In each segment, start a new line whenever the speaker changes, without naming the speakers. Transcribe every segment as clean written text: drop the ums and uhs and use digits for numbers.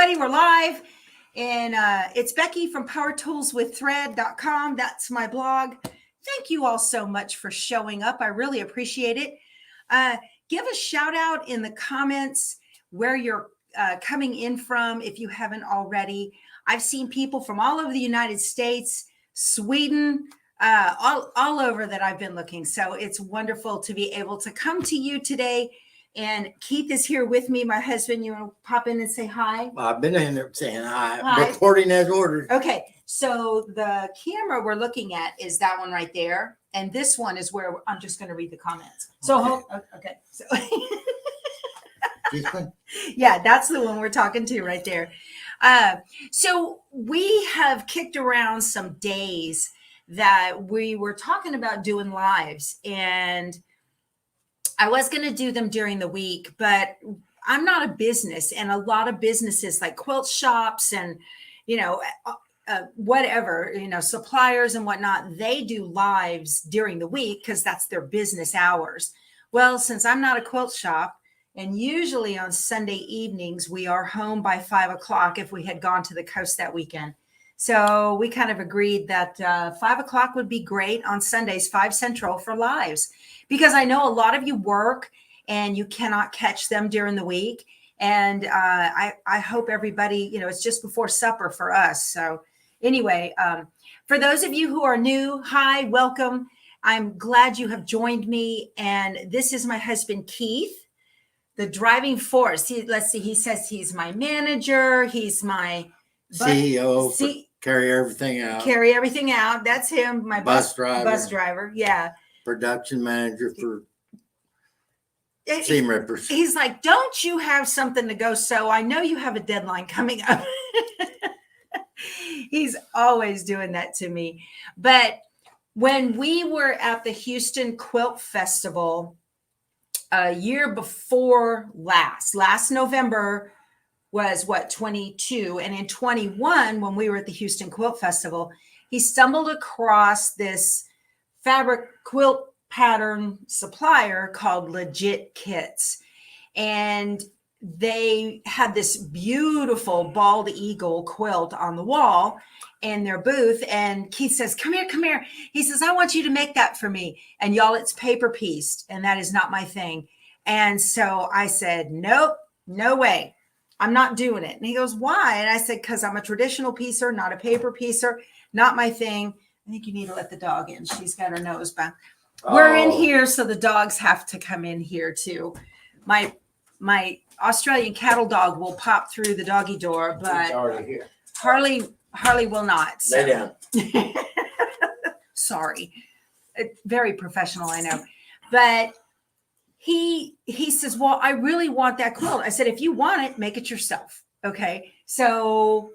everybody. We're live. And it's Becky from powertoolswiththread.com. That's my blog. Thank you all so much for showing up. I really appreciate it. Give a shout out in the comments where you're coming in from if you haven't already. I've seen people from all over the United States, Sweden, all over that I've been looking. So it's wonderful to be able to come to you today. And Keith is here with me, my husband. You want to pop in and say hi?
I've been in there saying hi.
Hi.
Recording as ordered.
Okay, so the camera we're looking at is that one right there. And this one is where I'm just going to read the comments. So, okay. So, yeah, that's the one we're talking to right there. So we have kicked around some days that we were talking about doing lives, and I was going to do them during the week, but I'm not a business, and a lot of businesses like quilt shops and, whatever, suppliers and whatnot, they do lives during the week because that's their business hours. Well, since I'm not a quilt shop, and usually on Sunday evenings, we are home by 5 o'clock if we had gone to the coast that weekend. So we kind of agreed that 5 o'clock would be great on Sundays, 5 Central for lives, because I know a lot of you work and you cannot catch them during the week. And I hope everybody, it's just before supper for us. So anyway, for those of you who are new, hi, welcome. I'm glad you have joined me. And this is my husband, Keith, the driving force. Let's see, he says he's my manager. He's my
CEO. Carry everything out.
Carry everything out. That's him. My
bus driver.
Bus driver. Yeah.
Production manager for Seam Rippers.
He's like, don't you have something to go sew? I know you have a deadline coming up. He's always doing that to me. But when we were at the Houston Quilt Festival a year before last November was 22. And in 21, when we were at the Houston Quilt Festival, he stumbled across this fabric quilt pattern supplier called Legit Kits. And they had this beautiful bald eagle quilt on the wall in their booth. And Keith says, come here. He says, I want you to make that for me. And y'all, it's paper pieced. And that is not my thing. And so I said, nope, no way. I'm not doing it. And he goes, why? And I said, because I'm a traditional piecer, not a paper piecer, not my thing. I think you need to let the dog in. She's got her nose back. We're in here, so the dogs have to come in here too. My Australian cattle dog will pop through the doggy door, but
here.
Harley will not. So.
Lay down.
Sorry. Very professional, I know. But he says, well, I really want that quilt. I said, if you want it, make it yourself. Okay. So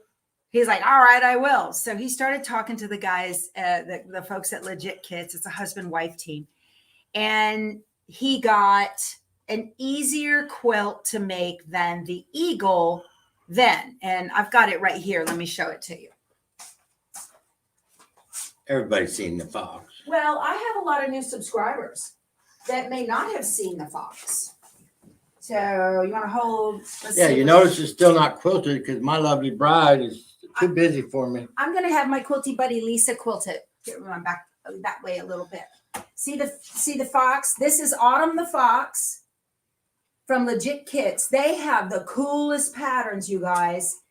he's like, all right, I will. So he started talking to the guys, the folks at Legit Kits. It's a husband-wife team. And he got an easier quilt to make than the Eagle then. And I've got it right here. Let me show it to you.
Everybody's seen the Fox.
Well, I have a lot of new subscribers that may not have seen the Fox. So you want to hold?
You notice it's still not quilted because my lovely bride is too busy for me.
I'm going to have my quilty buddy Lisa quilt it. Get my back that way a little bit. See the Fox? This is Autumn the Fox from Legit Kits. They have the coolest patterns, you guys.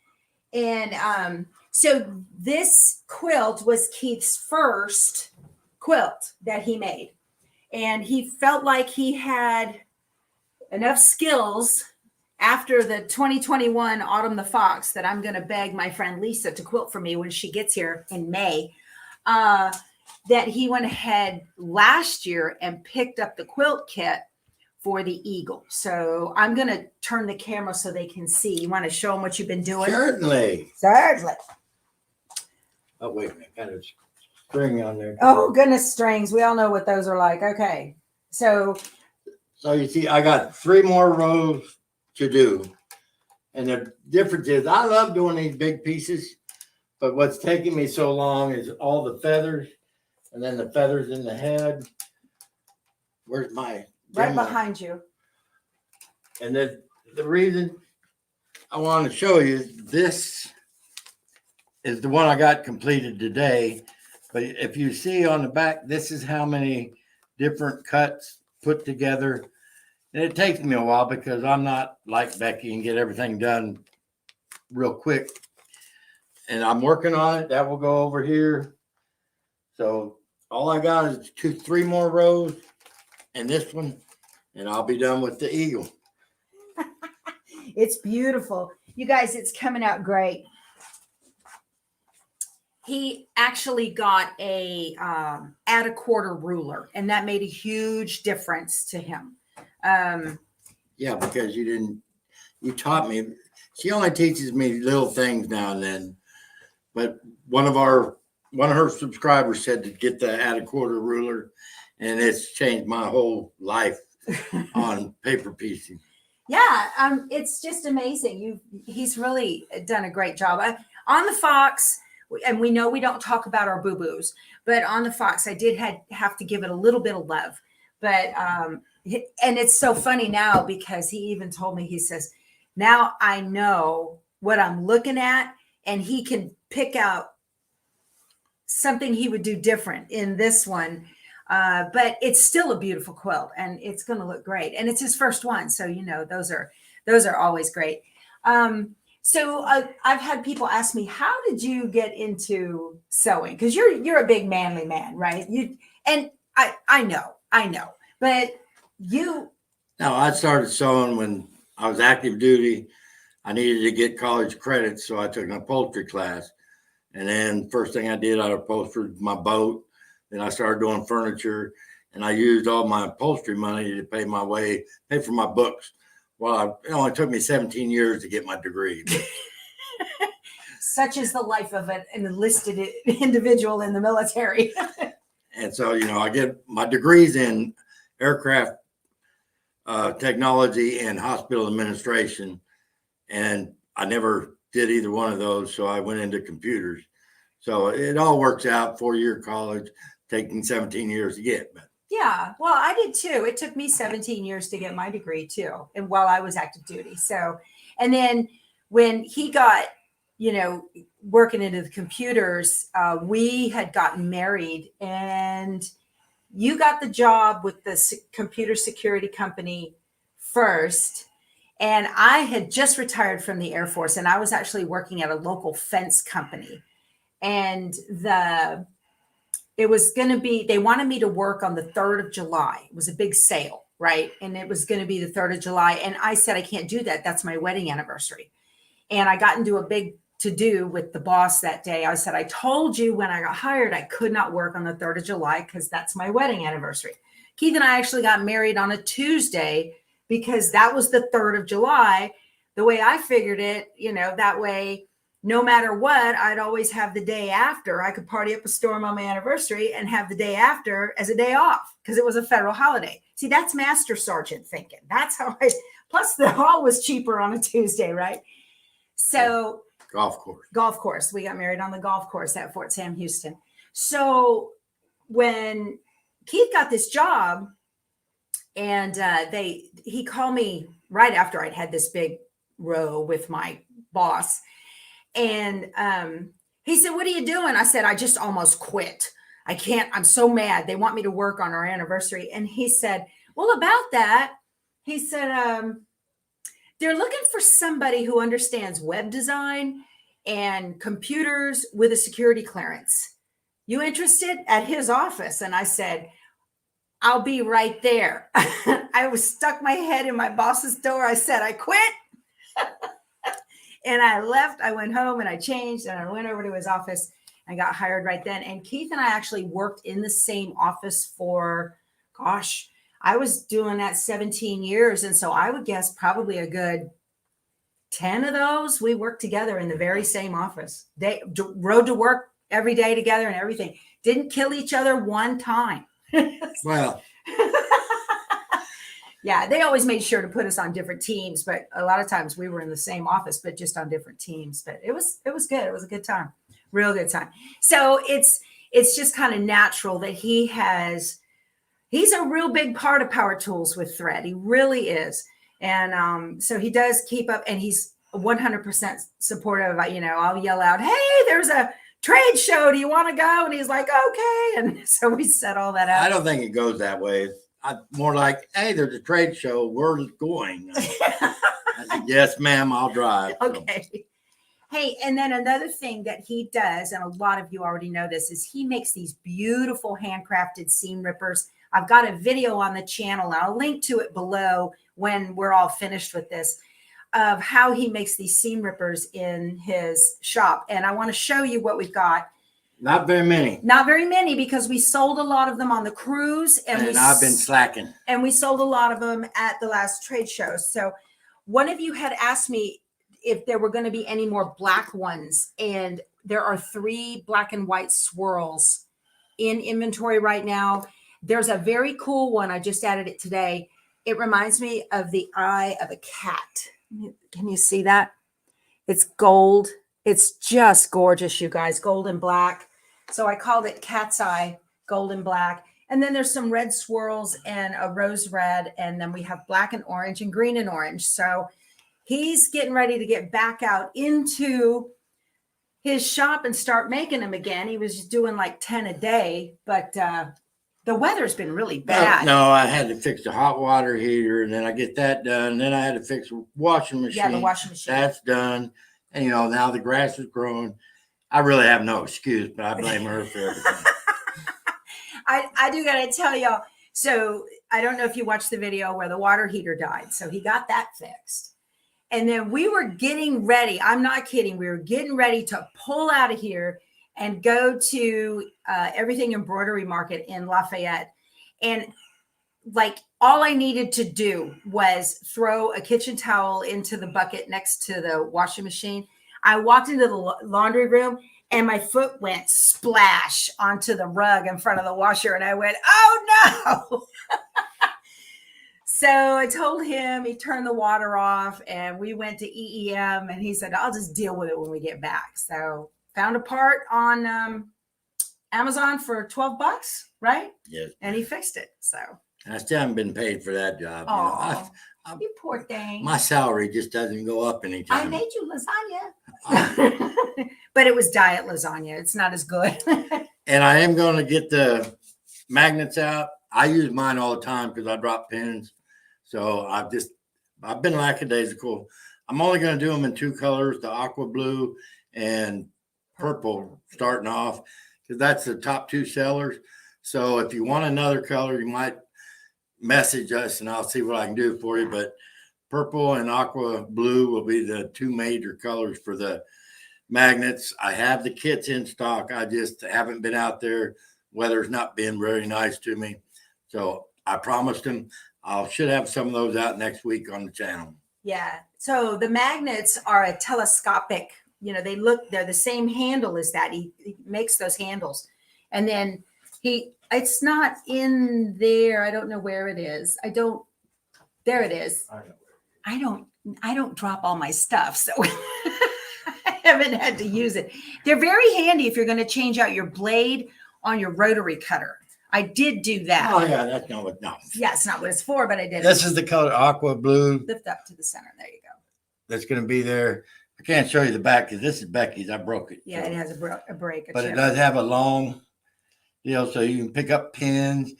And so this quilt was Keith's first quilt that he made. And he felt like he had enough skills after the 2021 Autumn the Fox that I'm going to beg my friend Lisa to quilt for me when she gets here in May, that he went ahead last year and picked up the quilt kit for the Eagle. So I'm going to turn the camera so they can see. You want to show them what you've been doing?
Certainly. Oh, wait a minute. Got a string on there.
Oh, goodness, strings. We all know what those are like. Okay. So
you see, I got 3 more rows to do. And the difference is I love doing these big pieces, but what's taking me so long is all the feathers and then the feathers in the head. Where's my
right behind you.
And the reason I want to show you, this is the one I got completed today. But if you see on the back, this is how many different cuts put together. And it takes me a while because I'm not like Becky and get everything done real quick. And I'm working on it. That will go over here. So all I got is 3 more rows and this one, and I'll be done with the eagle.
It's beautiful. You guys, it's coming out great. He actually got a add a quarter ruler, and that made a huge difference to him.
Yeah, because you taught me. She only teaches me little things now and then. But one of her subscribers said to get the add a quarter ruler, and it's changed my whole life on paper piecing.
Yeah, it's just amazing. He's really done a great job. On the Fox, and we know we don't talk about our boo-boos, but on the Fox, I did have to give it a little bit of love. But and it's so funny now because he even told me, he says, now I know what I'm looking at, and he can pick out something he would do different in this one. But it's still a beautiful quilt, and it's going to look great. And it's his first one, so you know those are always great. So I've had people ask me, how did you get into sewing? Because you're a big manly man, right? I know, but you.
No, I started sewing when I was active duty. I needed to get college credits, so I took an upholstery class. And then first thing I did, I upholstered my boat. Then I started doing furniture, and I used all my upholstery money to pay for my books. Well, it only took me 17 years to get my degree.
Such is the life of an enlisted individual in the military.
And so, I get my degrees in aircraft technology and hospital administration. And I never did either one of those, so I went into computers. So it all works out, 4-year college, taking 17 years to get. But
yeah, well, I did too. It took me 17 years to get my degree too, and while I was active duty. So, and then when he got, working into the computers, we had gotten married, and you got the job with the computer security company first. And I had just retired from the Air Force, and I was actually working at a local fence company. And it was going to be, they wanted me to work on the 3rd of July. It was a big sale, right? And it was going to be the 3rd of July. And I said, I can't do that. That's my wedding anniversary. And I got into a big to-do with the boss that day. I said, I told you when I got hired, I could not work on the 3rd of July because that's my wedding anniversary. Keith and I actually got married on a Tuesday because that was the 3rd of July. The way I figured it, that way, no matter what, I'd always have the day after. I could party up a storm on my anniversary and have the day after as a day off because it was a federal holiday. See, that's Master Sergeant thinking. That's how plus the hall was cheaper on a Tuesday, right? So
golf course.
We got married on the golf course at Fort Sam Houston. So when Keith got this job, and he called me right after I'd had this big row with my boss. And he said, what are you doing? I said, I just almost quit. I can't, I'm so mad. They want me to work on our anniversary. And he said, well, about that, he said, they're looking for somebody who understands web design and computers with a security clearance. You interested? At his office. And I said, I'll be right there. I was stuck my head in my boss's door. I said, I quit. And I left. I went home and I changed, and I went over to his office and got hired right then. And Keith and I actually worked in the same office for, I was doing that 17 years. And so I would guess probably a good 10 of those, we worked together in the very same office. They rode to work every day together and everything. Didn't kill each other one time.
Well,
yeah, they always made sure to put us on different teams, but a lot of times we were in the same office, but just on different teams. But it was good. It was a good time, real good time. So it's just kind of natural that he's a real big part of Power Tools with thread. He really is. And so he does keep up, and he's 100% supportive. You know, I'll yell out, "Hey, there's a trade show. Do you want to go?" And he's like, "Okay." And so we set all that up.
I don't think it goes that way. More like, hey, there's a trade show. We're going. I said, yes, ma'am, I'll drive.
Okay. So. Hey, and then another thing that he does, and a lot of you already know this, is he makes these beautiful handcrafted seam rippers. I've got a video on the channel, and I'll link to it below when we're all finished with this, of how he makes these seam rippers in his shop. And I want to show you what we've got.
Not very many.
Not very many, because we sold a lot of them on the cruise. And
I've been slacking.
And we sold a lot of them at the last trade show. So one of you had asked me if there were going to be any more black ones. And there are 3 black and white swirls in inventory right now. There's a very cool one. I just added it today. It reminds me of the eye of a cat. Can you see that? It's gold. It's just gorgeous, you guys. Gold and black. So I called it Cat's Eye, gold and black. And then there's some red swirls and a rose red. And then we have black and orange and green and orange. So he's getting ready to get back out into his shop and start making them again. He was just doing like 10 a day, but the weather's been really bad.
No, I had to fix the hot water heater, and then I get that done. And then I had to fix the washing machine.
Yeah, the washing machine.
That's done. And, you know, now the grass is growing. I really have no excuse, but I blame her for everything.
I do got to tell y'all. So I don't know if you watched the video where the water heater died. So he got that fixed. And then we were getting ready. I'm not kidding. We were getting ready to pull out of here and go to Everything Embroidery Market in Lafayette. And like all I needed to do was throw a kitchen towel into the bucket next to the washing machine. I walked into the laundry room and my foot went splash onto the rug in front of the washer. And I went, oh no. So I told him, he turned the water off, and we went to EEM, and he said, I'll just deal with it when we get back. So found a part on Amazon for $12, right?
Yes.
And he fixed it. So
I still haven't been paid for that job.
Oh, you poor thing.
My salary just doesn't go up anytime.
I made you lasagna. But it was diet lasagna. It's not as good.
And I am going to get the magnets out. I use mine all the time because I drop pins. So I've been lackadaisical. I'm only going to do them in 2 colors, the aqua blue and purple starting off, because that's the top 2 sellers. So if you want another color, you might message us and I'll see what I can do for you. But purple and aqua blue will be the 2 major colors for the magnets. I have the kits in stock. I just haven't been out there. Weather's not been very nice to me. So I promised him I should have some of those out next week on the channel. Yeah.
So the magnets are a telescopic, you know, they're the same handle as that. He makes those handles. And then it's not in there. I don't know where it is. There it is. I don't drop all my stuff. So I haven't had to use it. They're very handy if you're going to change out your blade on your rotary cutter. I did do that.
Oh yeah, that's not what. No.
Yeah, it's not what it's for, but I did.
This is the color aqua blue.
Lift up to the center. There you go.
That's going to be there. I can't show you the back because this is Becky's. I broke it.
Yeah, so. It has a break.
But it does have a long deal, so you can pick up pins,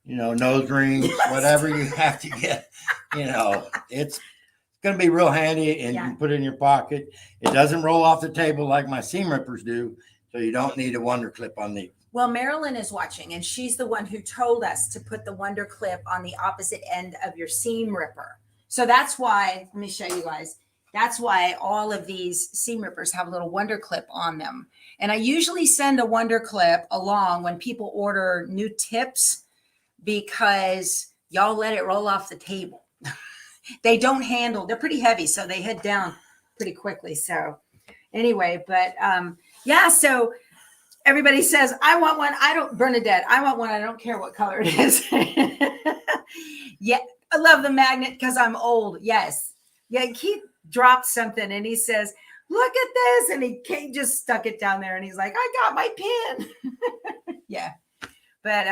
you know, nose rings, whatever you have to get. You know, it's going to be real handy, and you can put it in your pocket. It doesn't roll off the table like my seam rippers do, so you don't need a wonder clip on these.
Well, Marilyn is watching, and she's the one who told us to put the wonder clip on the opposite end of your seam ripper. So that's why, let me show you guys. That's why all of these seam rippers have a little wonder clip on them. And I usually send a wonder clip along when people order new tips, because y'all let it roll off the table. They don't handle, they're pretty heavy, so they head down pretty quickly. So anyway, but yeah, so everybody says, I want one. Bernadette, I want one. I don't care what color it is. Yeah, I love the magnet because I'm old. Yes. Yeah, Keith dropped something and he says, look at this. And he just stuck it down there and he's like, I got my pin. Yeah. But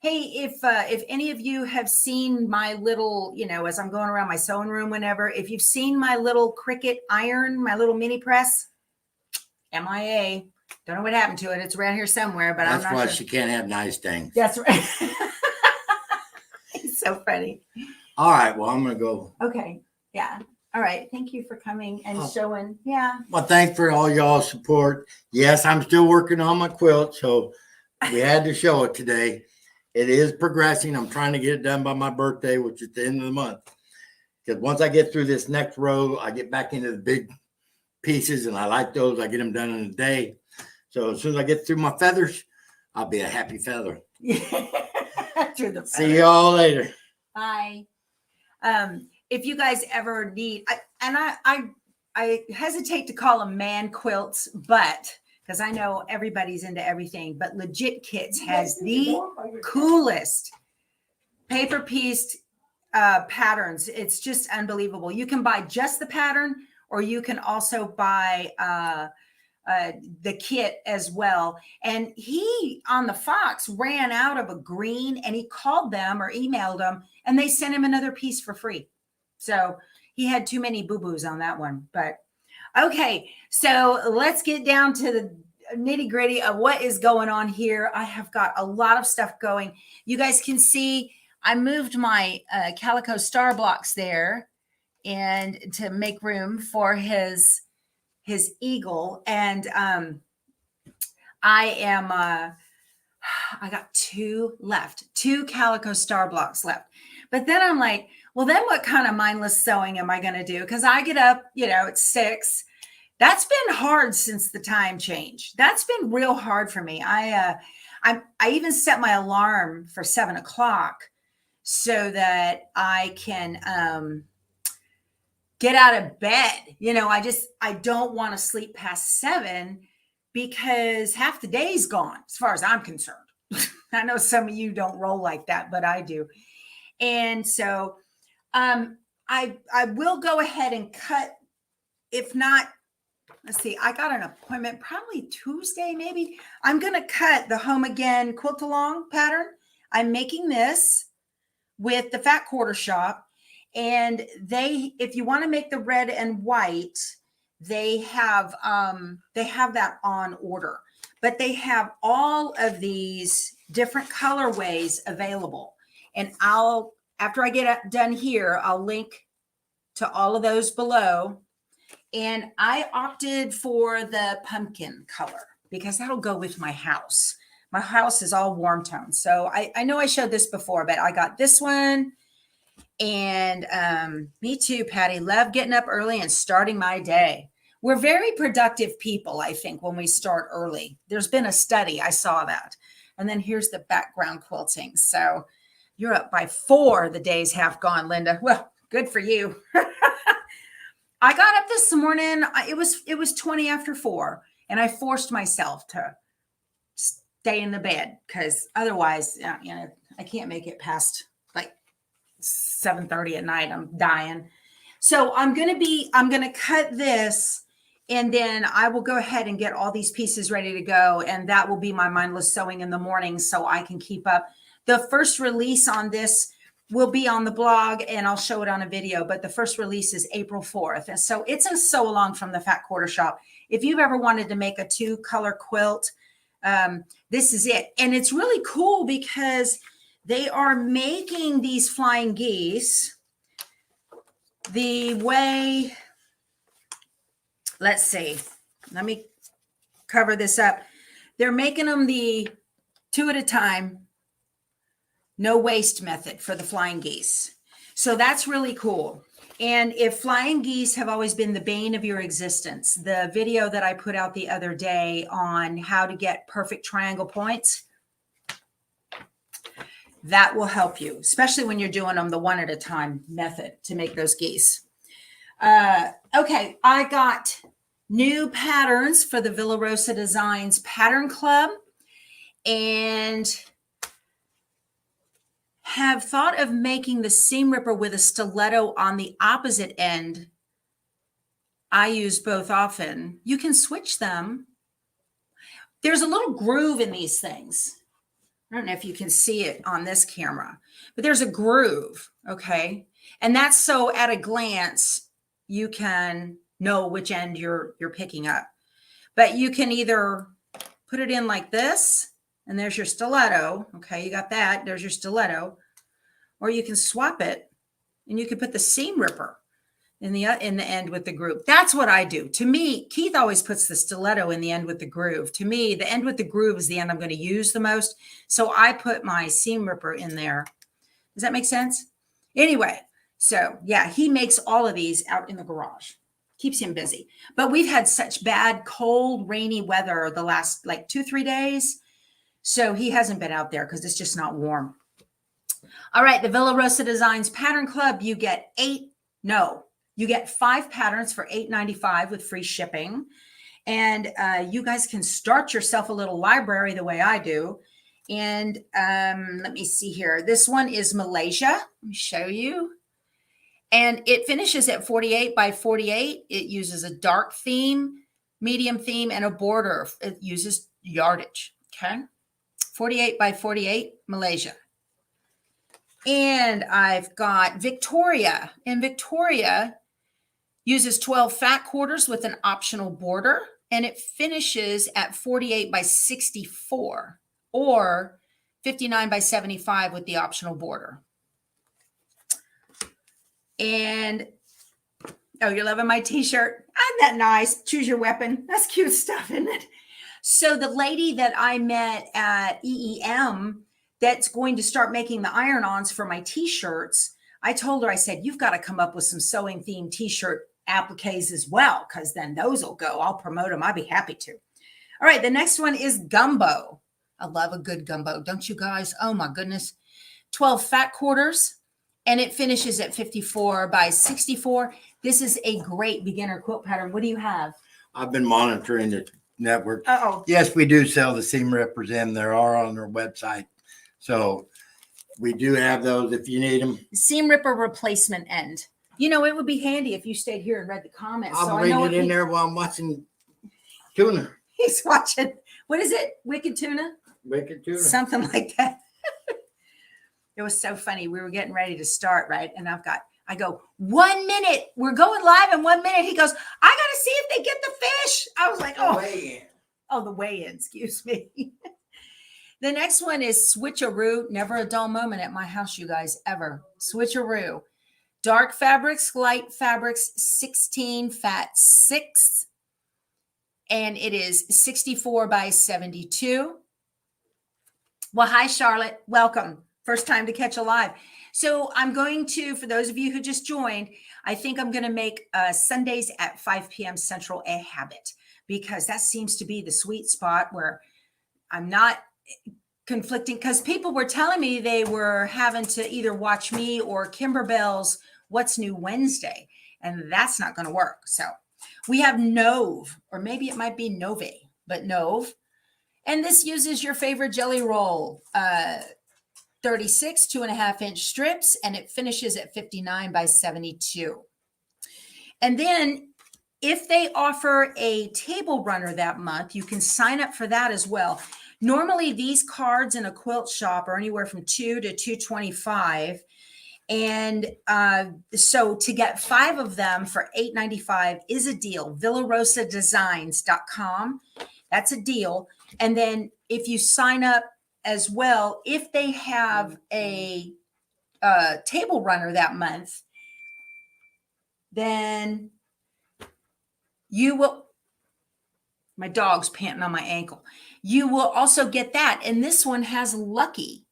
Hey, if any of you have seen my little, as I'm going around my sewing room, whenever, if you've seen my little Cricut iron, my little mini press, MIA, don't know what happened to it. It's around here somewhere, but I'm
That's
not
why
sure.
she can't have nice things.
That's right. It's so funny.
All right. Well, I'm going to go.
Okay. Yeah. All right. Thank you for coming and showing. Yeah.
Well, thanks for all y'all's support. Yes, I'm still working on my quilt, so we had to show it today. It is progressing. I'm trying to get it done by my birthday, which is the end of the month. Because once I get through this next row, I get back into the big pieces, and I like those. I get them done in a day. So as soon as I get through my feathers, I'll be a happy feather.
Through the
See y'all later.
Bye. If you guys ever need, I hesitate to call them man quilts, but because I know everybody's into everything, but Legit Kits has the coolest paper pieced patterns. It's just unbelievable. You can buy just the pattern, or you can also buy the kit as well. And he on the Fox ran out of a green, and he called them or emailed them, and they sent him another piece for free. So he had too many boo-boos on that one. But okay, so let's get down to the nitty-gritty of what is going on here. I have got a lot of stuff going. You guys can see I moved my calico star blocks there and to make room for his eagle. And I got two calico star blocks left. But then I'm like, well, then what kind of mindless sewing am I going to do? Because I get up, it's 6. That's been hard since the time change. That's been real hard for me. I even set my alarm for 7 o'clock so that I can get out of bed. I don't want to sleep past 7 because half the day's gone, as far as I'm concerned. I know some of you don't roll like that, but I do. And so I will go ahead and cut. If not, let's see, I got an appointment probably Tuesday, maybe. I'm going to cut the Home Again quilt along pattern. I'm making this with the Fat Quarter Shop. And if you want to make the red and white, they have that on order, but they have all of these different colorways available. And after I get done here, I'll link to all of those below. And I opted for the pumpkin color because that'll go with my house. My house is all warm tones. So I know I showed this before, but I got this one. And me too, Patty. Love getting up early and starting my day. We're very productive people, I think, when we start early. There's been a study. I saw that. And then here's the background quilting. So you're up by 4. The day's half gone, Linda. Well, good for you. I got up this morning. It was 20 after 4, and I forced myself to stay in the bed because otherwise, I can't make it past like 7:30 at night. I'm dying. So I'm gonna cut this, and then I will go ahead and get all these pieces ready to go, and that will be my mindless sewing in the morning, so I can keep up. The first release on this will be on the blog, and I'll show it on a video, but the first release is April 4th. And so it's a sew along from the Fat Quarter Shop. If you've ever wanted to make a 2-color quilt, this is it. And it's really cool because they are making these flying geese the way, let's see, let me cover this up. They're making them the 2 at a time, no waste method for the flying geese. So that's really cool. And if flying geese have always been the bane of your existence, the video that I put out the other day on how to get perfect triangle points, that will help you, especially when you're doing them the 1 at a time method to make those geese. Okay, I got new patterns for the Villa Rosa Designs Pattern Club, and have thought of making the seam ripper with a stiletto on the opposite end. I use both often. You can switch them. There's a little groove in these things. I don't know if you can see it on this camera, but there's a groove, okay? And that's so at a glance, you can know which end you're picking up. But you can either put it in like this, and there's your stiletto, okay? You got that, there's your stiletto. Or you can swap it, and you can put the seam ripper in the end with the groove. That's what I do. To me, Keith always puts the stiletto in the end with the groove. To me, the end with the groove is the end I'm going to use the most. So I put my seam ripper in there. Does that make sense? Anyway, so yeah, he makes all of these out in the garage. Keeps him busy. But we've had such bad, cold, rainy weather the last like 2-3 days. So he hasn't been out there because it's just not warm. All right, the Villa Rosa Designs Pattern Club, you get 5 patterns for $8.95 with free shipping. And you guys can start yourself a little library the way I do. And let me see here. This one is Malaysia. Let me show you. And it finishes at 48 by 48. It uses a dark theme, medium theme, and a border. It uses yardage, okay? 48 by 48, Malaysia. And I've got Victoria. And Victoria uses 12 fat quarters with an optional border. And it finishes at 48 by 64 or 59 by 75 with the optional border. And, oh, you're loving my t-shirt. Isn't that nice? Choose your weapon. That's cute stuff, isn't it? So the lady that I met at EEM that's going to start making the iron-ons for my t-shirts, I told her, I said, you've got to come up with some sewing themed t-shirt appliques as well, because then those will go. I'll promote them. I'd be happy to. All right, the next one is gumbo. I love a good gumbo, don't you guys? Oh my goodness. 12 fat quarters, and it finishes at 54 by 64. This is a great beginner quilt pattern. What do you have?
I've been monitoring the network.
Uh-oh.
Yes, we do sell the seam rippers in. They are on their website. So we do have those if you need them.
Seam ripper replacement end. You know, it would be handy if you stayed here and read the comments.
I'll read it in there while I'm watching tuna.
He's watching. What is it? Wicked tuna?
Wicked tuna.
Something like that. It was so funny. We were getting ready to start, right? And I go, 1 minute. We're going live in 1 minute. He goes, I got to see if they get the fish. I was like, oh. The weigh-in, excuse me. The next one is switcheroo. Never a dull moment at my house, you guys, ever. Switcheroo. Dark fabrics, light fabrics, 16 fat 6. And it is 64 by 72. Well, hi, Charlotte. Welcome. First time to catch a live. So I'm going to, for those of you who just joined, I think I'm going to make Sundays at 5 p.m. Central a habit, because that seems to be the sweet spot where I'm not conflicting, because people were telling me they were having to either watch me or Kimberbell's What's New Wednesday, and that's not going to work. So we have Nove, or maybe it might be Nove, but Nove. And this uses your favorite jelly roll, 36 2.5-inch strips, and it finishes at 59 by 72. And then if they offer a table runner that month, you can sign up for that as well. Normally these cards in a quilt shop are anywhere from $2 to $2.25. And so to get 5 of them for $8.95 is a deal. villarosadesigns.com. That's a deal. And then if you sign up as well, if they have a table runner that month, then you will, my dog's panting on my ankle. You will also get that. And this one has Lucky.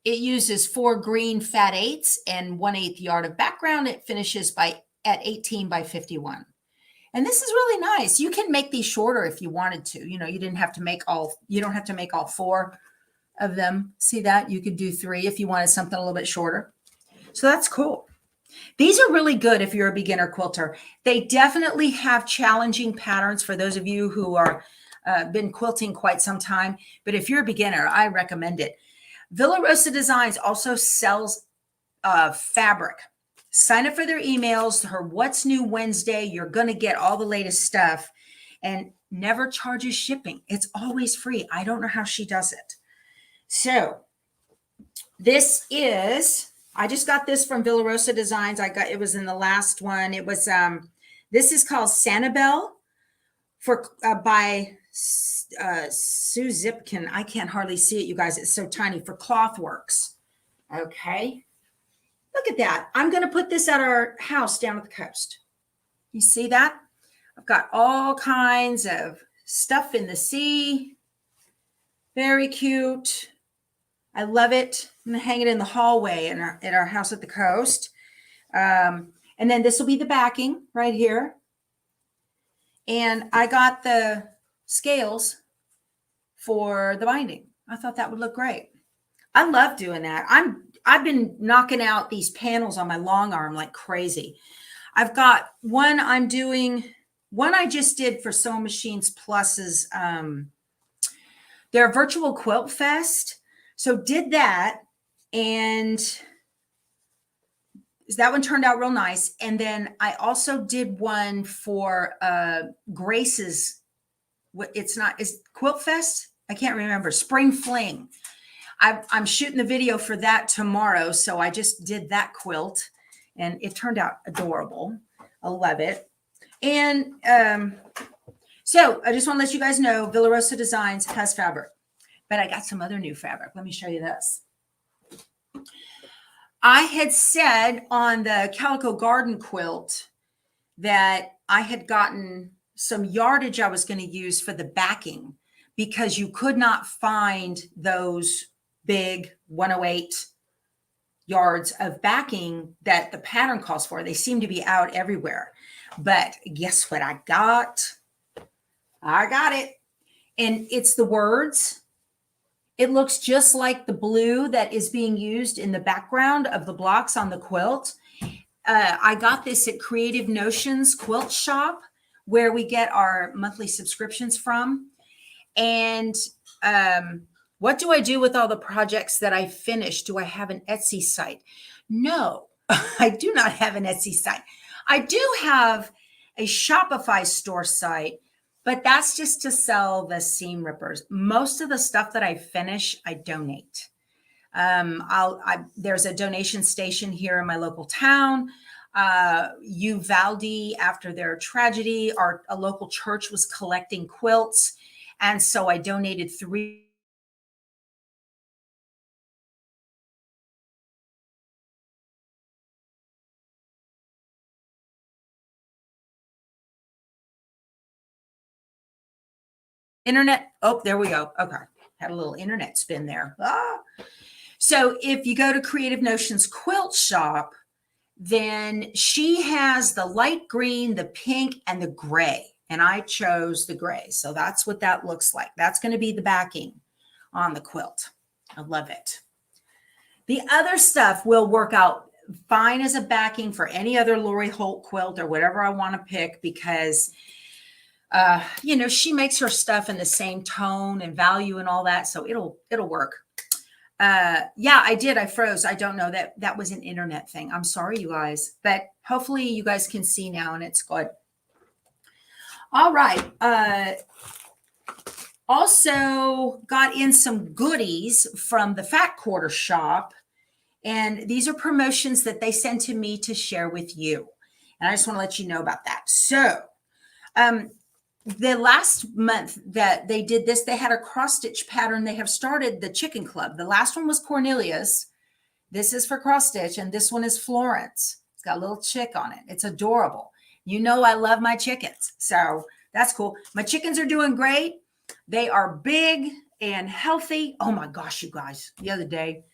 It uses 4 green fat 8s and 1/8 yard of background. It finishes at 18 by 51. And this is really nice. You can make these shorter if you wanted to. You know, you don't have to make all 4 of them. See that? You could do 3 if you wanted something a little bit shorter. So that's cool. These are really good if you're a beginner quilter. They definitely have challenging patterns for those of you who are been quilting quite some time. But if you're a beginner, I recommend it. Villa Rosa Designs also sells fabric. Sign up for their emails, her What's New Wednesday. You're going to get all the latest stuff, and never charges shipping. It's always free. I don't know how she does it. So this is, I just got this from Villa Rosa Designs. It was in the last one. It was, this is called Sanibel by Sue Zipkin. I can't hardly see it, you guys. It's so tiny, for Clothworks. Okay. Look at that. I'm going to put this at our house down at the coast. You see that? I've got all kinds of stuff in the sea. Very cute. I love it. I'm going to hang it in the hallway at our house at the coast. And then this will be the backing right here. And I got the scales for the binding. I thought that would look great. I love doing that. I've been knocking out these panels on my long arm like crazy. I've got one I just did for Sewing Machines Plus's their virtual quilt fest. So did that, and that one turned out real nice. And then I also did one for Grace's, is Quilt Fest? I can't remember. Spring Fling. I'm shooting the video for that tomorrow. So I just did that quilt and it turned out adorable. I love it. And so I just want to let you guys know Villa Rosa Designs has fabric, but I got some other new fabric. Let me show you this. I had said on the Calico Garden quilt that I had gotten some yardage I was going to use for the backing because you could not find those big 108 yards of backing that the pattern calls for. They seem to be out everywhere. But guess what I got? I got it. And it's the words. It looks just like the blue that is being used in the background of the blocks on the quilt. I got this at Creative Notions Quilt Shop, where we get our monthly subscriptions from. And what do I do with all the projects that I finished? Do I have an Etsy site? No, I do not have an Etsy site. I do have a Shopify store site, but that's just to sell the seam rippers. Most of the stuff that I finish, I donate. There's a donation station here in my local town. Uvalde, after their tragedy, a local church was collecting quilts. And so I donated 3. Internet. Oh, there we go. Okay. Had a little internet spin there. So if you go to Creative Notions Quilt Shop, then she has the light green, the pink, and the gray. And I chose the gray. So that's what that looks like. That's going to be the backing on the quilt. I love it. The other stuff will work out fine as a backing for any other Lori Holt quilt or whatever I want to pick, because she makes her stuff in the same tone and value and all that. So it'll work. Yeah, I did. I froze. I don't know that was an internet thing. I'm sorry, you guys, but hopefully you guys can see now and it's good. All right. Also got in some goodies from the Fat Quarter shop. And these are promotions that they sent to me to share with you. And I just want to let you know about that. So, the last month that they did this, they had a cross stitch pattern. They have started the Chicken Club. The last one was Cornelius. This is for cross stitch, and this one is Florence. It's got a little chick on it. It's adorable. You know I love my chickens, so that's cool. My chickens are doing great. They are big and healthy. Oh my gosh, you guys! The other day,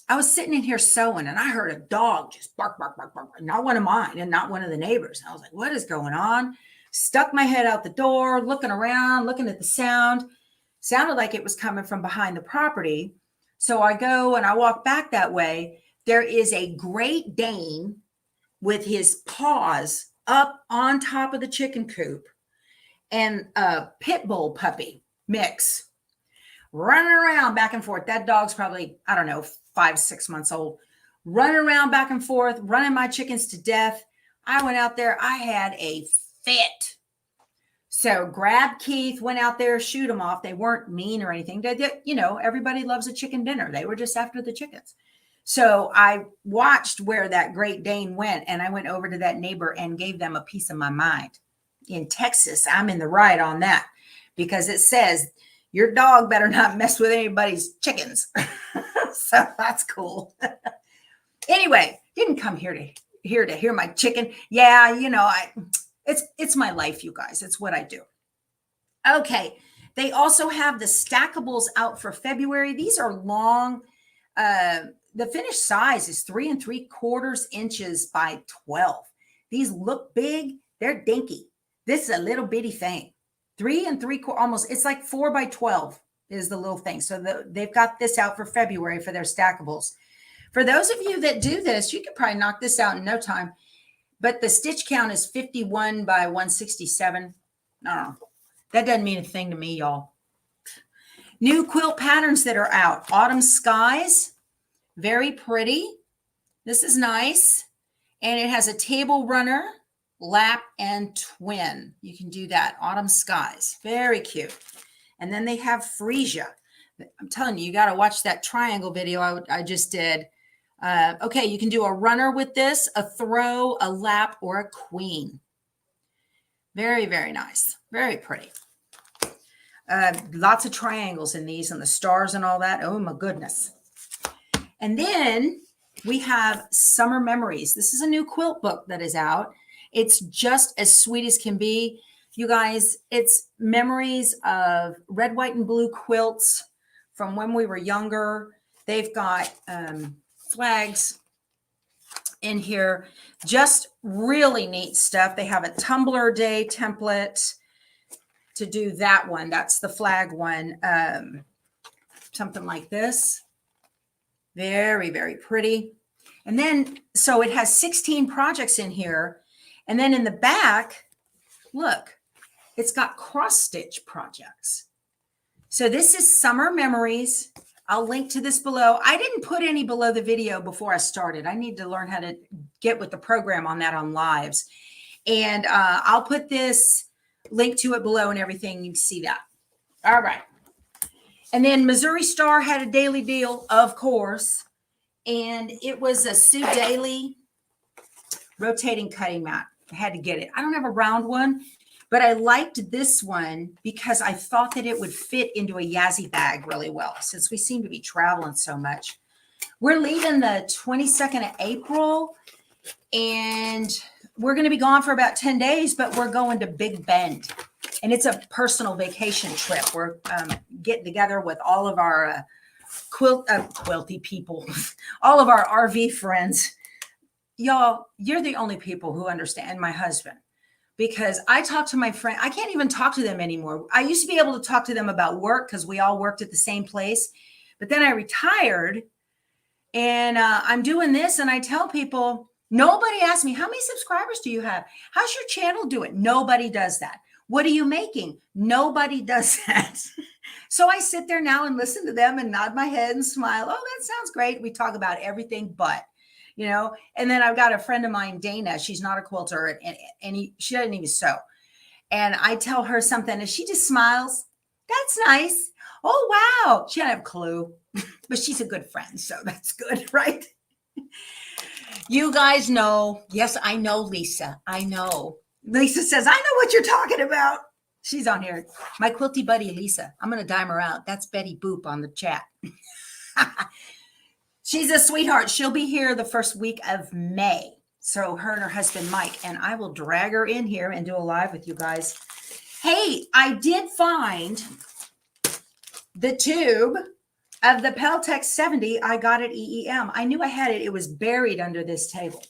I was sitting in here sewing, and I heard a dog just bark, bark, bark, bark. Not one of mine, and not one of the neighbors. I was like, "What is going on?" Stuck my head out the door, looking around, looking at the sound. Sounded like it was coming from behind the property. So I go and I walk back that way. There is a Great Dane with his paws up on top of the chicken coop and a pit bull puppy mix running around back and forth. That dog's probably, I don't know, 5-6 months old, running around back and forth, running my chickens to death. I went out there. I had a fit. So grab Keith, went out there, shoot them off. They weren't mean or anything. You know, everybody loves a chicken dinner. They were just after the chickens. So I watched where that Great Dane went, and I went over to that neighbor and gave them a piece of my mind. In Texas, I'm in the right on that because it says your dog better not mess with anybody's chickens. So that's cool. Anyway, didn't come here to hear my chicken. Yeah, you know, it's my life, you guys. It's what I do. Okay. They also have the stackables out for February. These are long. The finished size is 3 3/4 inches by 12. These look big. They're dinky. This is a little bitty thing. 3 3/4, almost. It's like 4 by 12 is the little thing. So they've got this out for February for their stackables. For those of you that do this, you could probably knock this out in no time. But the stitch count is 51 by 167. No, that doesn't mean a thing to me, y'all. New quilt patterns that are out. Autumn Skies. Very pretty. This is nice. And it has a table runner, lap, and twin. You can do that. Autumn Skies. Very cute. And then they have Freesia. I'm telling you, you got to watch that triangle video I just did. Okay, you can do a runner with this, a throw, a lap, or a queen. Very, very nice. Very pretty. Lots of triangles in these and the stars and all that. Oh, my goodness. And then we have Summer Memories. This is a new quilt book that is out. It's just as sweet as can be. You guys, it's memories of red, white, and blue quilts from when we were younger. They've got flags in here. Just really neat stuff. They have a Tumbler Day template to do that one. That's the flag one. Something like this. Very, very pretty. And then, so it has 16 projects in here. And then in the back, look, it's got cross stitch projects. So this is Summer Memories. I'll link to this below. I didn't put any below the video before I started. I need to learn how to get with the program on that on lives. And I'll put this link to it below and everything. You can see that. All right. And then Missouri Star had a daily deal, of course. And it was a Sue Daly rotating cutting mat. I had to get it. I don't have a round one, but I liked this one because I thought that it would fit into a Yazzie bag really well since we seem to be traveling so much. We're leaving the 22nd of April and we're going to be gone for about 10 days, but we're going to Big Bend. And it's a personal vacation trip. We're getting together with all of our quilty people, all of our RV friends. Y'all, you're the only people who understand my husband. Because I talk to my friend, I can't even talk to them anymore. I used to be able to talk to them about work because we all worked at the same place. But then I retired and I'm doing this and I tell people, nobody asks me, how many subscribers do you have? How's your channel doing? Nobody does that. What are you making? Nobody does that. So I sit there now and listen to them and nod my head and smile. Oh, that sounds great. We talk about everything but, you know, and then I've got a friend of mine, Dana. She's not a quilter and she doesn't even sew. And I tell her something and she just smiles. That's nice. Oh, wow. She doesn't have a clue, but she's a good friend. So that's good, right? You guys know. Yes, I know, Lisa. I know. Lisa says, I know what you're talking about. She's on here. My quilty buddy, Lisa. I'm going to dime her out. That's Betty Boop on the chat. She's a sweetheart. She'll be here the first week of May. So her and her husband, Mike, and I will drag her in here and do a live with you guys. Hey, I did find the tube of the Peltex 70 I got at EEM. I knew I had it. It was buried under this table.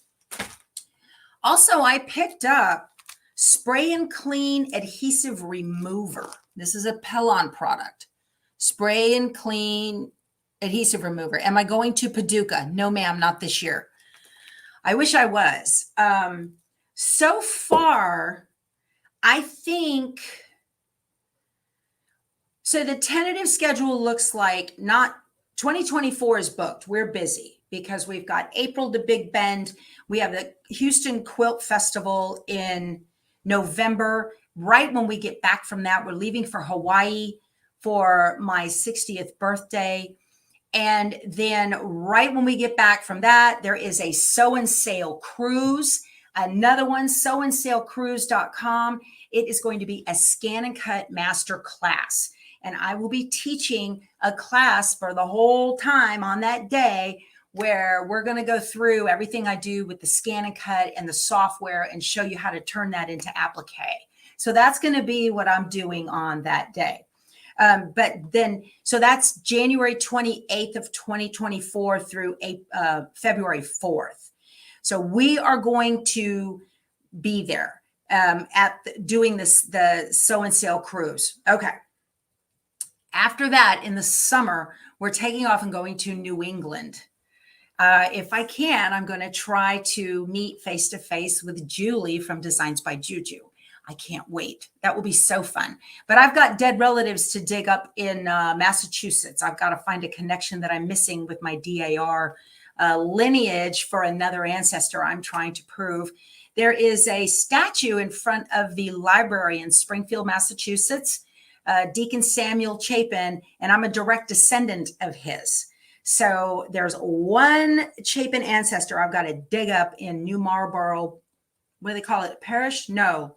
Also, I picked up Spray and Clean Adhesive Remover. This is a PELLON product. Spray and Clean Adhesive Remover. Am I going to Paducah? No, ma'am, not this year. I wish I was. So far, I think, so the tentative schedule looks like not 2024 is booked. We're busy because we've got April to Big Bend. We have the Houston Quilt Festival in November. right when we get back from that. We're leaving for Hawaii for my 60th birthday. And then right when we get back from that, there is a sew and sail cruise, another one, sewandsailcruise.com. It is going to be a scan and cut master class. And I will be teaching a class for the whole time on that day where we're going to go through everything I do with the scan and cut and the software and show you how to turn that into applique. So that's going to be what I'm doing on that day. But then, so that's January 28th of 2024 through February 4th. So we are going to be there doing the sew and sail cruise. Okay. After that, in the summer, we're taking off and going to New England. If I can, I'm going to try to meet face-to-face with Julie from Designs by Juju. I can't wait. That will be so fun. But I've got dead relatives to dig up in Massachusetts. I've got to find a connection that I'm missing with my DAR lineage for another ancestor I'm trying to prove. There is a statue in front of the library in Springfield, Massachusetts, Deacon Samuel Chapin, and I'm a direct descendant of his. So there's one Chapin ancestor I've got to dig up in New Marlborough. What do they call it? Parish? No.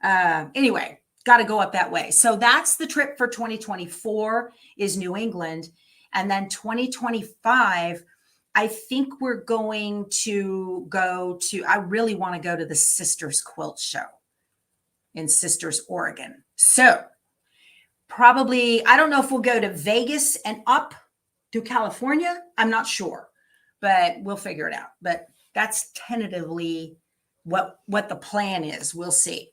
Anyway, got to go up that way. So that's the trip for 2024 is New England. And then 2025, I think we're going to go to, I really want to go to the Sisters Quilt Show in Sisters, Oregon. So probably, I don't know if we'll go to Vegas and up to California. I'm not sure, but we'll figure it out. But that's tentatively what the plan is. We'll see.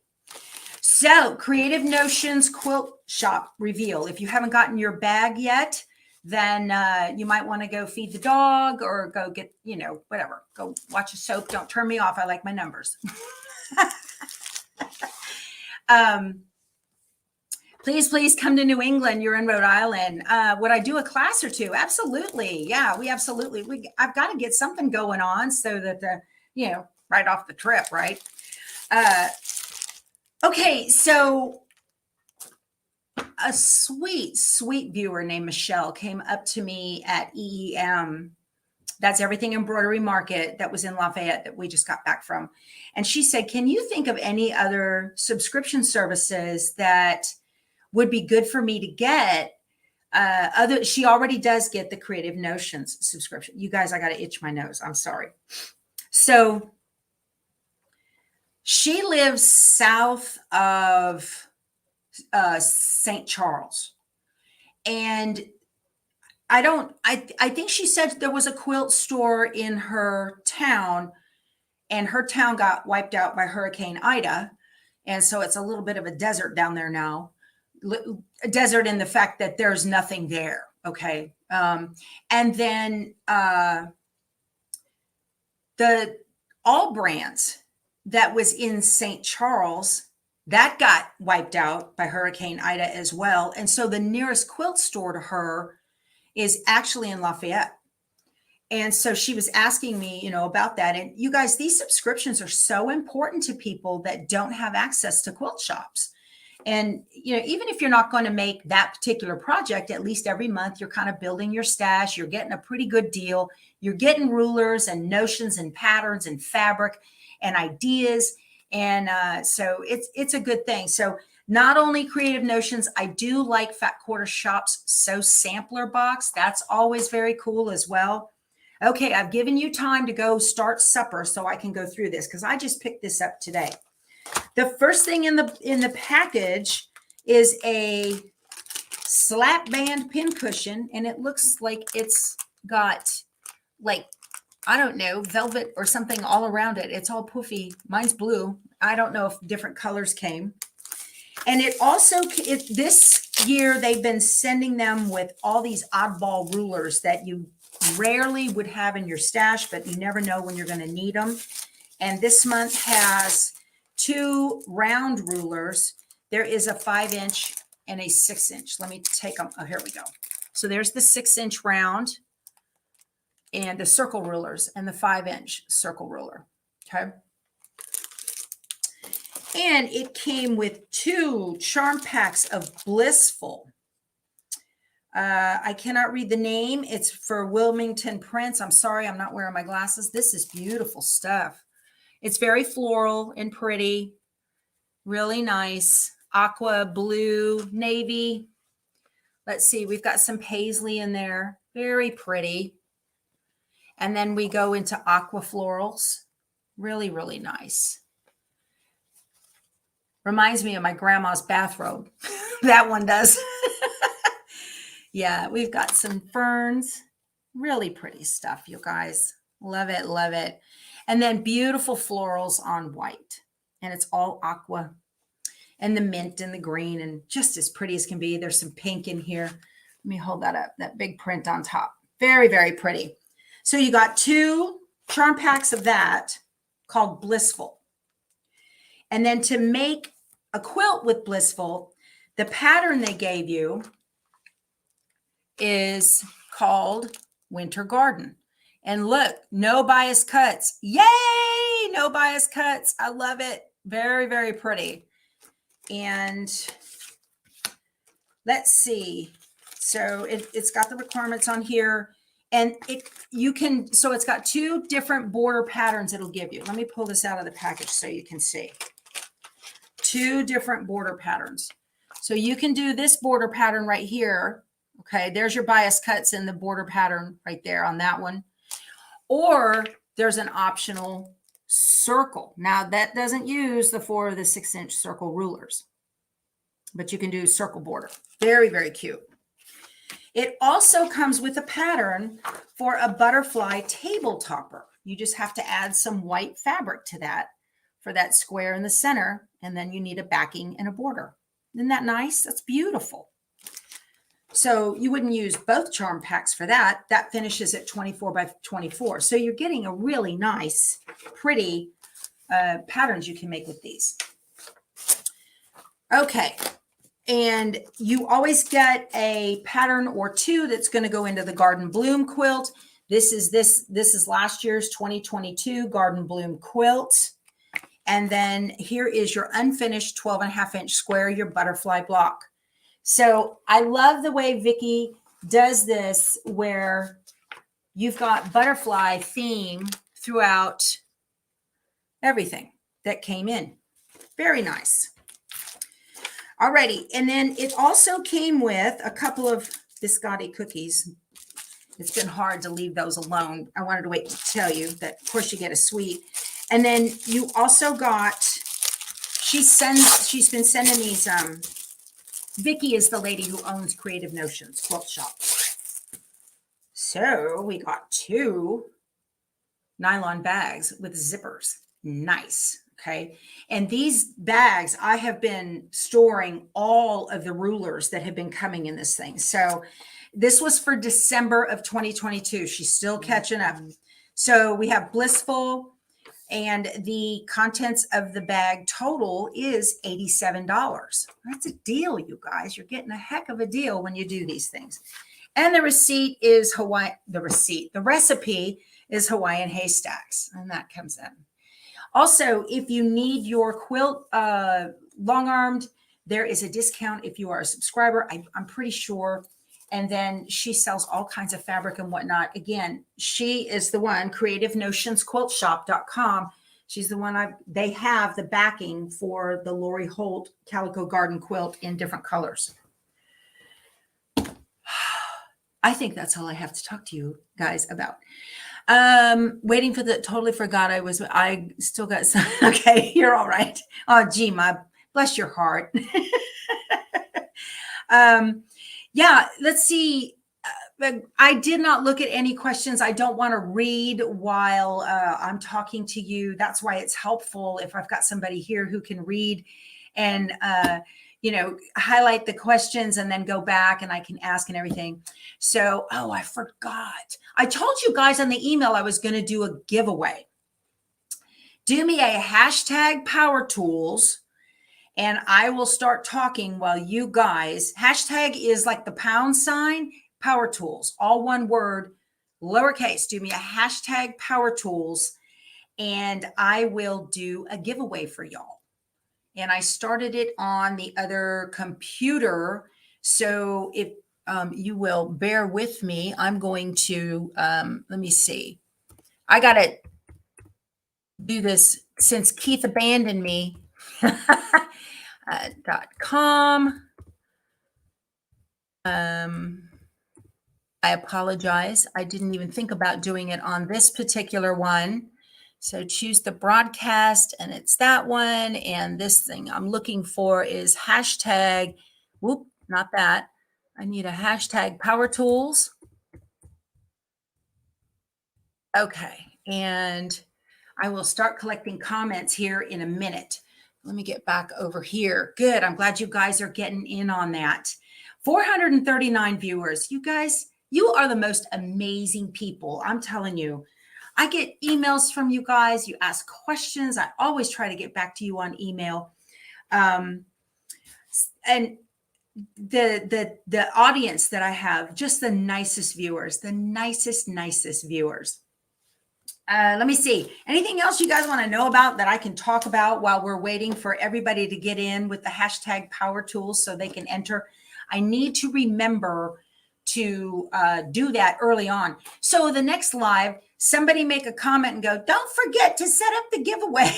So Creative Notions Quilt Shop reveal. If you haven't gotten your bag yet, then you might want to go feed the dog or go get, whatever. Go watch a soap. Don't turn me off. I like my numbers. Please come to New England. You're in Rhode Island. Would I do a class or two? Absolutely. Yeah, I've got to get something going on so that, right off the trip, right? Okay, so a sweet viewer named Michelle came up to me at EEM. That's Everything Embroidery Market that was in Lafayette that we just got back from. And she said, can you think of any other subscription services that would be good for me to get? She already does get the Creative Notions subscription. You guys, I got to itch my nose. I'm sorry. So she lives south of St. Charles. And I think she said there was a quilt store in her town, and her town got wiped out by Hurricane Ida. And so it's a little bit of a desert down there now. A desert in the fact that there's nothing there. Okay. And then the All Brands that was in St. Charles, that got wiped out by Hurricane Ida as well. And so the nearest quilt store to her is actually in Lafayette. And so she was asking me, about that. And you guys, these subscriptions are so important to people that don't have access to quilt shops. And, even if you're not going to make that particular project, at least every month, you're kind of building your stash. You're getting a pretty good deal. You're getting rulers and notions and patterns and fabric and ideas. And so it's a good thing. So not only Creative Notions, I do like Fat Quarter Shop's Sew Sampler box. That's always very cool as well. Okay, I've given you time to go start supper so I can go through this because I just picked this up today. The first thing in the package is a slap band pin cushion, and it looks like it's got I don't know, velvet or something all around it. It's all poofy. Mine's blue. I don't know if different colors came. And it also, this year, they've been sending them with all these oddball rulers that you rarely would have in your stash, but you never know when you're going to need them. And this month has 2 round rulers. There is a 5-inch and a 6-inch. Let me take them. Oh, here we go. So there's the 6-inch round and the circle rulers and the 5-inch circle ruler. Okay. And it came with 2 charm packs of Blissful. I cannot read the name. It's for Wilmington Prince. I'm sorry, I'm not wearing my glasses. This is beautiful stuff. It's very floral and pretty. Really nice. Aqua, blue, navy. Let's see, we've got some paisley in there. Very pretty. And then we go into aqua florals. Really, really nice. Reminds me of my grandma's bathrobe. That one does. Yeah, we've got some ferns. Really pretty stuff, you guys. Love it, love it. And then beautiful florals on white. And it's all aqua. And the mint and the green, and just as pretty as can be. There's some pink in here. Let me hold that up, that big print on top. Very, very pretty. So you got 2 charm packs of that called Blissful. And then to make a quilt with Blissful, the pattern they gave you is called Winter Garden. And look, no bias cuts. Yay! No bias cuts. I love it. Very, very pretty. And let's see. So it's got the requirements on here. And so it's got 2 different border patterns it'll give you. Let me pull this out of the package so you can see. 2 different border patterns. So you can do this border pattern right here. Okay, there's your bias cuts in the border pattern right there on that one. Or there's an optional circle. Now that doesn't use the 4 or the 6-inch circle rulers, but you can do circle border. Very, very cute. It also comes with a pattern for a butterfly table topper. You just have to add some white fabric to that for that square in the center. And then you need a backing and a border. Isn't that nice? That's beautiful. So you wouldn't use both charm packs for that. That finishes at 24 by 24. So you're getting a really nice, pretty patterns you can make with these. Okay. And you always get a pattern or 2 that's going to go into the Garden Bloom quilt. This is last year's 2022 Garden Bloom quilt. And then here is your unfinished 12.5-inch square, your butterfly block. So I love the way Vicki does this, where you've got butterfly theme throughout everything that came in. Very nice. Alrighty, and then it also came with a couple of biscotti cookies. It's been hard to leave those alone. I wanted to wait to tell you that, of course, you get a sweet. And then you also got, she's been sending these, Vicki is the lady who owns Creative Notions Quilt Shop. So we got 2 nylon bags with zippers. Nice. Okay. And these bags, I have been storing all of the rulers that have been coming in this thing. So this was for December of 2022. She's still catching up. So we have Blissful, and the contents of the bag total is $87. That's a deal, you guys. You're getting a heck of a deal when you do these things. And the receipt is the recipe is Hawaiian haystacks, and that comes in. Also, if you need your quilt long-armed, there is a discount if you are a subscriber. I'm pretty sure. And then she sells all kinds of fabric and whatnot. Again, she is the one, creativenotionsquiltshop.com. She's the one they have the backing for the Lori Holt Calico Garden quilt in different colors. I think that's all I have to talk to you guys about. Waiting for totally forgot I still got some. Okay, you're all right. Oh, gee, bless your heart. Yeah, let's see. I did not look at any questions. I don't want to read while I'm talking to you. That's why it's helpful if I've got somebody here who can read and, highlight the questions and then go back and I can ask and everything. So, I forgot. I told you guys on the email I was going to do a giveaway. Do me a hashtag power tools. And I will start talking while you guys, hashtag is like the £, power tools, all one word, lowercase. Do me a hashtag power tools, and I will do a giveaway for y'all. and I started it on the other computer. So if you will bear with me, I'm going to, let me see. I got to do this since Keith abandoned me. .com. I apologize. I didn't even think about doing it on this particular one. So choose the broadcast, and it's that one. And this thing I'm looking for is hashtag, whoop, not that. I need a hashtag power tools. Okay. And I will start collecting comments here in a minute. Let me get back over here. Good. I'm glad you guys are getting in on that. 439 viewers. You guys, you are the most amazing people. I'm telling you. I get emails from you guys. You ask questions. I always try to get back to you on email. And the audience that I have, just the nicest viewers, the nicest viewers. Let me see. Anything else you guys want to know about that I can talk about while we're waiting for everybody to get in with the hashtag power tools so they can enter? I need to remember to do that early on. So the next live, somebody make a comment and go, don't forget to set up the giveaway.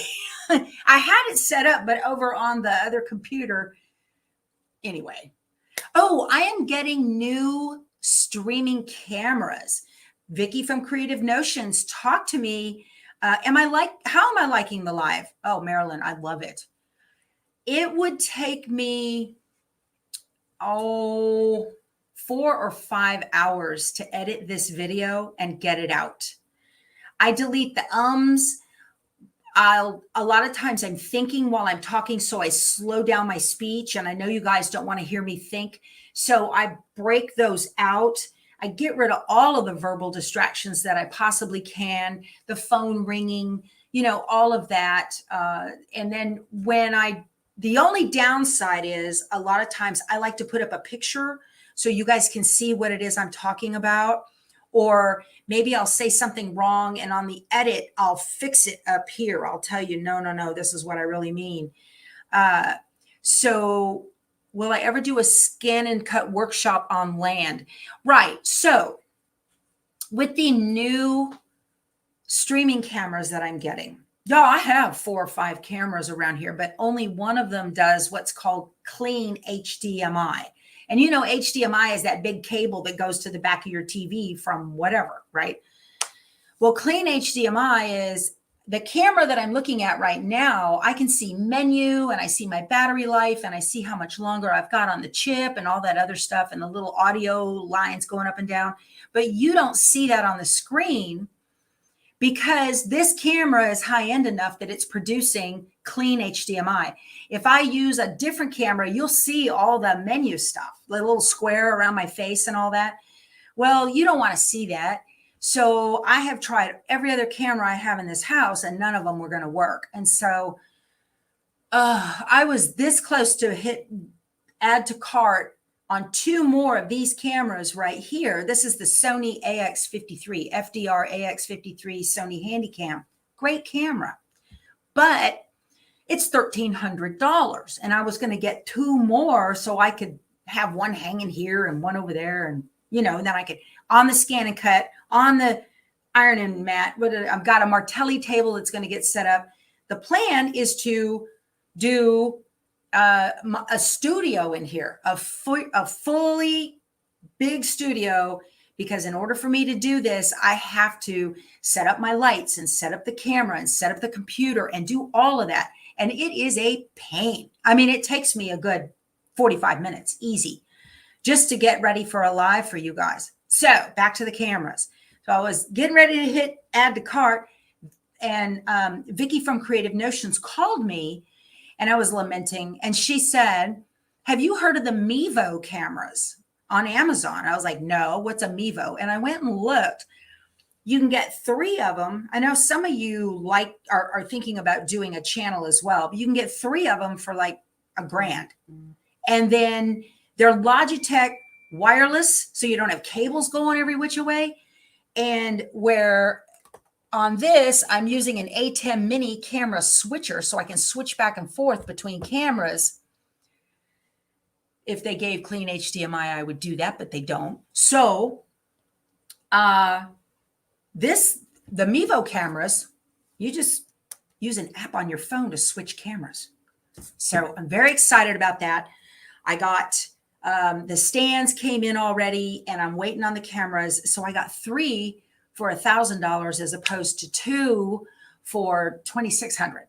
I had it set up, but over on the other computer. Anyway. Oh, I am getting new streaming cameras. Vicky from Creative Notions, talk to me. How am I liking the live? Oh, Marilyn, I love it. It would take me, 4 or 5 hours to edit this video and get it out. I delete the ums. A lot of times I'm thinking while I'm talking, so I slow down my speech, and I know you guys don't want to hear me think. So I break those out. I get rid of all of the verbal distractions that I possibly can, the phone ringing, all of that. And then the only downside is a lot of times I like to put up a picture so you guys can see what it is I'm talking about. Or maybe I'll say something wrong, and on the edit, I'll fix it up here. I'll tell you, no, this is what I really mean. So will I ever do a scan and cut workshop on land? Right. So with the new streaming cameras that I'm getting, I have 4 or 5 cameras around here, but only one of them does what's called clean HDMI. And HDMI is that big cable that goes to the back of your TV from whatever, right? Well, clean HDMI is the camera that I'm looking at right now. I can see menu, and I see my battery life, and I see how much longer I've got on the chip and all that other stuff, and the little audio lines going up and down. But you don't see that on the screen because this camera is high end enough that it's producing clean HDMI. If I use a different camera, you'll see all the menu stuff, the little square around my face and all that. Well, you don't want to see that. So I have tried every other camera I have in this house, and none of them were going to work. And so I was this close to hit add to cart on 2 more of these cameras right here. This is the Sony AX53, FDR AX53 Sony Handycam. Great camera. But it's $1,300. And I was going to get 2 more so I could have one hanging here and one over there. And, and then I could, on the scan and cut, on the ironing mat, I've got a Martelli table that's going to get set up. The plan is to do a studio in here, a fully big studio, because in order for me to do this, I have to set up my lights and set up the camera and set up the computer and do all of that. And it is a pain. I mean, it takes me a good 45 minutes, easy, just to get ready for a live for you guys. So back to the cameras. So I was getting ready to hit add to cart, and Vicky from Creative Notions called me, and I was lamenting. And she said, have you heard of the Mevo cameras on Amazon? I was like, no, what's a Mevo? And I went and looked. You can get 3 of them. I know some of you are thinking about doing a channel as well, but you can get 3 of them for like $1,000. And then they're Logitech wireless, so you don't have cables going every which way. And where on this, I'm using an A10 mini camera switcher so I can switch back and forth between cameras. If they gave clean HDMI, I would do that, but they don't. So the Mevo cameras, you just use an app on your phone to switch cameras. So I'm very excited about that. I got the stands came in already, and I'm waiting on the cameras. So I got 3 for $1,000 as opposed to 2 for $2,600.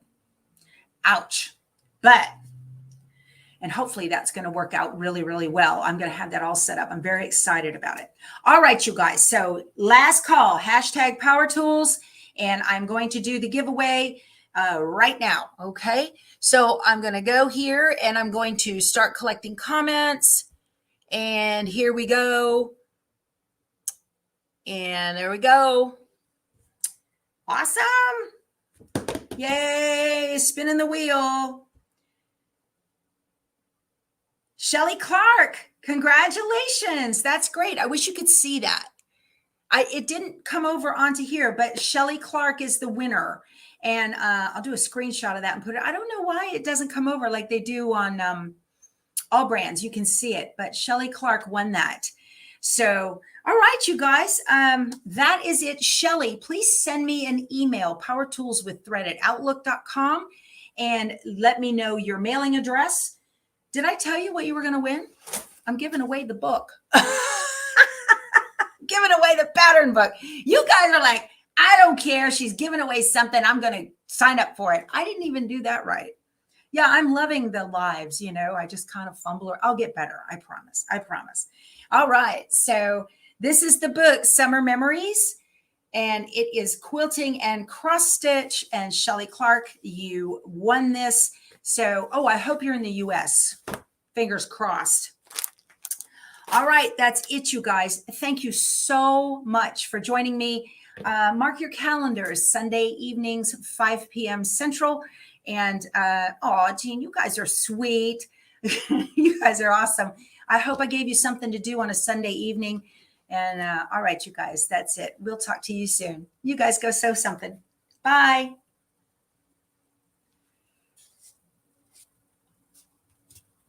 Ouch. And hopefully that's going to work out really, really well. I'm going to have that all set up. I'm very excited about it. All right, you guys. So last call, hashtag Power Tools, and I'm going to do the giveaway right now. Okay. So I'm going to go here and I'm going to start collecting comments. And here we go. And there we go. Awesome. Yay. Spinning the wheel. Shelly Clark, congratulations. That's great. I wish you could see that. It didn't come over onto here, but Shelly Clark is the winner. And I'll do a screenshot of that and put it. I don't know why it doesn't come over like they do on All Brands. You can see it, but Shelly Clark won that. So, all right, you guys, that is it. Shelly, please send me an email, powertoolswiththread@outlook.com, and let me know your mailing address. Did I tell you what you were going to win? I'm giving away the book. Giving away the pattern book. You guys are like, I don't care. She's giving away something. I'm going to sign up for it. I didn't even do that right. Yeah, I'm loving the lives. You know, I just kind of fumble. I'll get better. I promise. I promise. All right. So this is the book, Summer Memories. And it is quilting and cross stitch. And Shelly Clark, you won this. So, I hope you're in the US. Fingers crossed. All right, that's it, you guys. Thank you so much for joining me. Mark your calendars, Sunday evenings, 5 p.m. Central. And, Jean, you guys are sweet. You guys are awesome. I hope I gave you something to do on a Sunday evening. And all right, you guys, that's it. We'll talk to you soon. You guys go sew something. Bye.